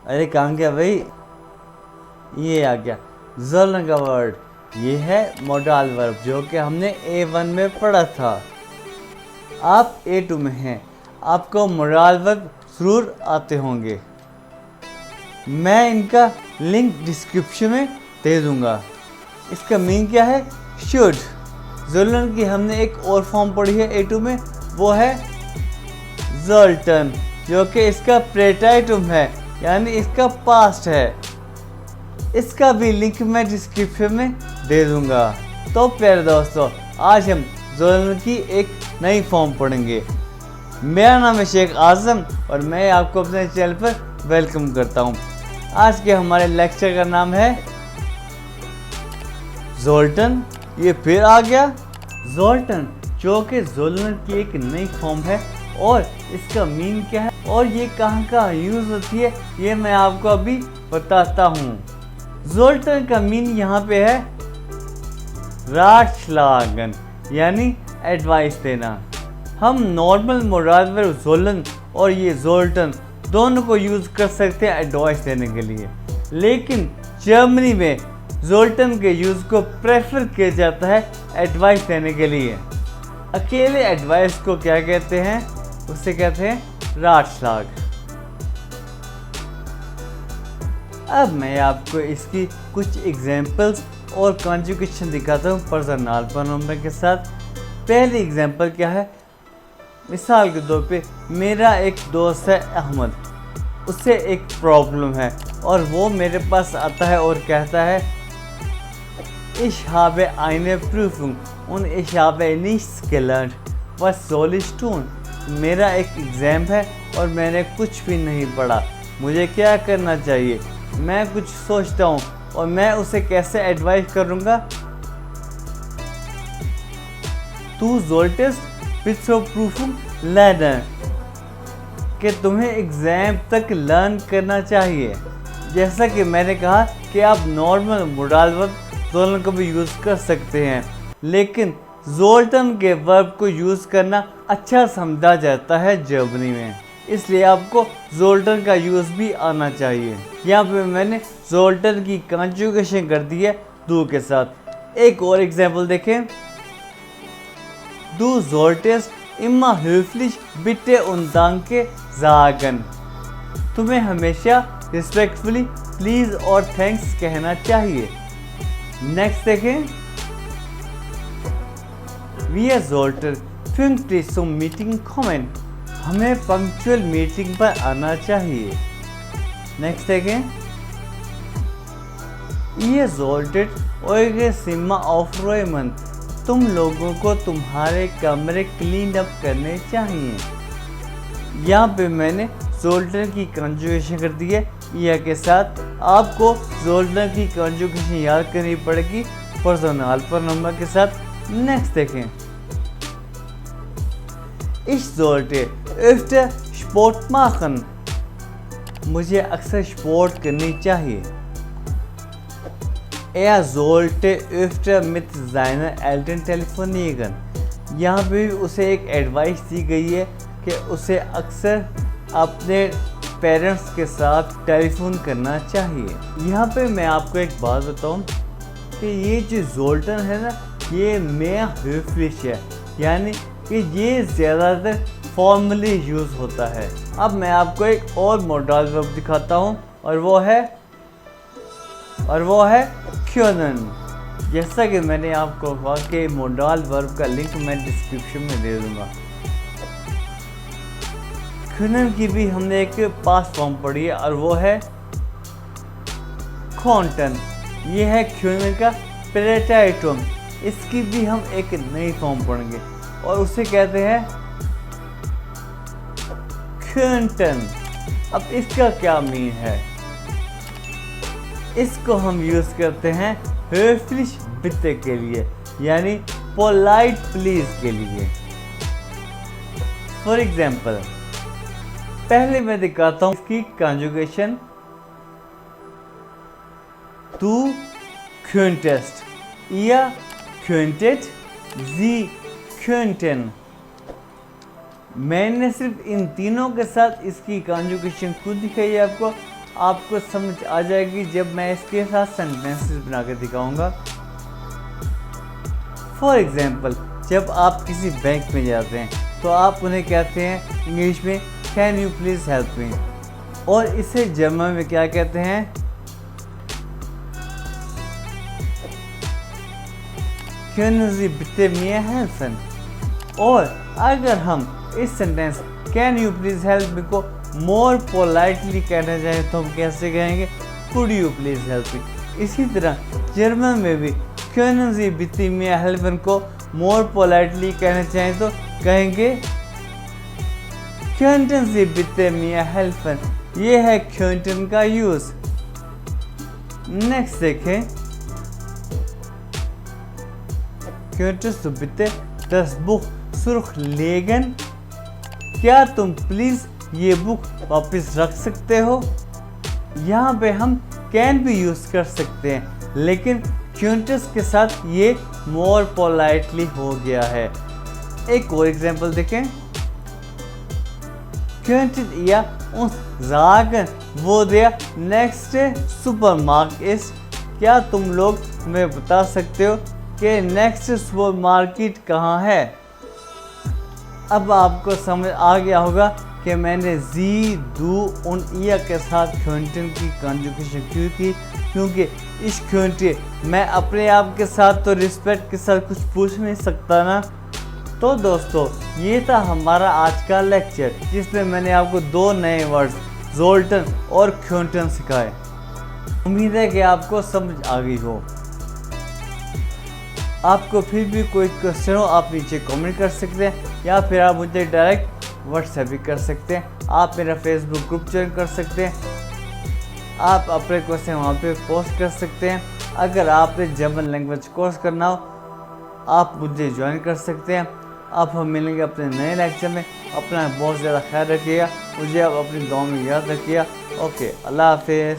अरे कहाँ गया भाई, ये आ गया ज़ोलन का वर्ड। ये है मोडाल वर्ब जो कि हमने A1 में पढ़ा था। आप A2 में हैं, आपको मोडाल वर्ब ज़रूर आते होंगे। मैं इनका लिंक डिस्क्रिप्शन में दे दूँगा। इसका मीन क्या है? शुड। ज़ोलन की हमने एक और फॉर्म पढ़ी है A2 में, वो है ज़ोल्टन, जो कि इसका प्रेटाइटम है, यानी इसका पास्ट है। इसका भी लिंक मैं डिस्क्रिप्शन में दे दूंगा। तो प्यारे दोस्तों, आज हम ज़ोलन की एक नई फॉर्म पढ़ेंगे। मेरा नाम है शेख आज़म और मैं आपको अपने चैनल पर वेलकम करता हूं। आज के हमारे लेक्चर का नाम है ज़ोल्टन। ये फिर आ गया ज़ोल्टन, जो कि ज़ोलन की एक नई फॉर्म है और इसका मीन क्या है और ये कहाँ यूज़ होती है, ये मैं आपको अभी बताता हूँ। ज़ोल्टन का मीन यहाँ पे है राटशलागन, यानी एडवाइस देना। हम नॉर्मल मोडाल वर्ब ज़ोलन और ये ज़ोल्टन दोनों को यूज़ कर सकते हैं एडवाइस देने के लिए, लेकिन जर्मनी में ज़ोल्टन के यूज़ को प्रेफर किया जाता है एडवाइस देने के लिए। अकेले एडवाइस को क्या कहते हैं? उसे कहते हैं राटशलाग। अब मैं आपको इसकी कुछ एग्जांपल्स और कॉन्जुगेशन दिखाता हूँ पर्सनल प्रोनाउन के साथ। पहली एग्जांपल क्या है? मिसाल के तौर पे मेरा एक दोस्त है अहमद, उससे एक प्रॉब्लम है और वो मेरे पास आता है और कहता है Ich habe eine Prüfung und ich habe nichts gelernt. Was soll ich tun? मेरा एक एग्ज़ाम है और मैंने कुछ भी नहीं पढ़ा, मुझे क्या करना चाहिए? मैं कुछ सोचता हूँ और मैं उसे कैसे एडवाइस करूँगा? Du solltest bis zur Prüfung lernen, कि तुम्हें एग्ज़ाम तक लर्न करना चाहिए। जैसा कि मैंने कहा कि आप नॉर्मल मोडाल वर्ब ज़ोलन को भी यूज़ कर सकते हैं, लेकिन ज़ोल्टन के वर्ब को यूज़ करना अच्छा समझा जाता है जर्मनी में, इसलिए आपको ज़ोल्टन का यूज़ भी आना चाहिए। यहाँ पे मैंने ज़ोल्टन की कॉन्जुगेशन कर दी है डू के साथ। एक और एग्जांपल देखें। Du solltest immer höflich bitte und danke sagen. तुम्हें हमेशा रिस्पेक्टफुली प्लीज़ और थैंक्स कहना चाहिए। नेक्स्ट देखें। Wir sollten pünktlich zum Meeting kommen. हमें पंक्चुअल मीटिंग पर आना चाहिए। नेक्स्ट देखें। Ihr solltet eure Zimmer aufräumen. तुम लोगों को तुम्हारे कमरे क्लीन अप करने चाहिए। यहाँ पे मैंने ज़ोल्टन की कॉन्जुगेशन कर दी है या के साथ। आपको ज़ोल्टन की कॉन्जुगेशन याद करनी पड़ेगी पर्सनल प्रोनाउन के साथ। नेक्स्ट देखें। Ich sollte öfter Sport machen. मुझे अक्सर स्पोर्ट करनी चाहिए। Er sollte öfter mit seinen Eltern telefonieren. यहाँ पे भी उसे एक एडवाइस दी गई है कि उसे अक्सर अपने पेरेंट्स के साथ टेलीफोन करना चाहिए। यहाँ पे मैं आपको एक बात बताऊँ कि ये जो ज़ोल्टन है ना, ये mehr höflich है, यानी कि ये ज़्यादातर फॉर्मली यूज़ होता है। अब मैं आपको एक और मोडाल वर्ब दिखाता हूँ और वो है können। जैसा कि मैंने आपको कहा कि मोडाल वर्ब का लिंक मैं डिस्क्रिप्शन में दे दूँगा। können की भी हमने एक पास्ट फॉर्म पढ़ी है और वो है konnten। ये है können का प्रेटाइटम। इसकी भी हम एक नई फॉर्म पढ़ेंगे और उसे कहते हैं könnten। अब इसका क्या मीन है? इसको हम यूज़ करते हैं höflich bitte के लिए, यानी पोलाइट प्लीज के लिए। फॉर एग्जाम्पल, पहले मैं दिखाता हूँ इसकी conjugation. Du könntest, ihr könntet, sie könnten। मैंने सिर्फ इन तीनों के साथ इसकी कॉन्जुगेशन खुद दिखाई है आपको। आपको समझ आ जाएगी जब मैं इसके साथ सेंटेंसेस बना के दिखाऊंगा। फॉर एग्जाम्पल, जब आप किसी बैंक में जाते हैं तो आप उन्हें कहते हैं इंग्लिश में can you please help me, और इसे जर्मन में क्या कहते हैं, können Sie bitte mir helfen। और अगर हम इस sentence can you please help me को मोर पोलाइटली कहना चाहें तो हम कैसे कहेंगे, could you please help me. इसी तरह जर्मन में भी können Sie bitte mir helfen को मोर पोलाइटली कहना चाहें तो कहेंगे könnten Sie bitte mir helfen। ये है könnten का यूज। नेक्स्ट देखें, könntest du bitte das Buch zurücklegen। क्या तुम प्लीज़ ये बुक वापस रख सकते हो। यहाँ पे हम कैन भी यूज़ कर सकते हैं, लेकिन könntest के साथ ये मोर पोलाइटली हो गया है। एक और एग्जांपल देखें, könntet ihr uns sagen wo der nächste Supermarkt ist। क्या तुम लोग हमें बता सकते हो कि नेक्स्ट सुपरमार्केट कहाँ है। अब आपको समझ आ गया होगा कि मैंने जी, दू और इया के साथ könnten की कॉन्जुगेशन क्यों की, क्योंकि इस könnte मैं अपने आप के साथ तो रिस्पेक्ट के साथ कुछ पूछ नहीं सकता ना। तो दोस्तों, ये था हमारा आज का लेक्चर जिसमें मैंने आपको दो नए वर्ड्स सोल्टन और könnten सिखाए। उम्मीद है कि आपको समझ आ गई हो। आपको फिर भी कोई क्वेश्चन हो आप नीचे कमेंट कर सकते हैं, या फिर आप मुझे डायरेक्ट व्हाट्सएप भी कर सकते हैं। आप मेरा फेसबुक ग्रुप ज्वाइन कर सकते हैं, आप अपने क्वेश्चन वहाँ पे पोस्ट कर सकते हैं। अगर आपने जर्मन लैंग्वेज कोर्स करना हो आप मुझे ज्वाइन कर सकते हैं। आप हम मिलेंगे अपने नए लेक्चर में। अपना बहुत ज़्यादा ख्याल रखिएगा, मुझे आप अपनी दुआ में याद रखिएगा। ओके, अल्लाह हाफिज़।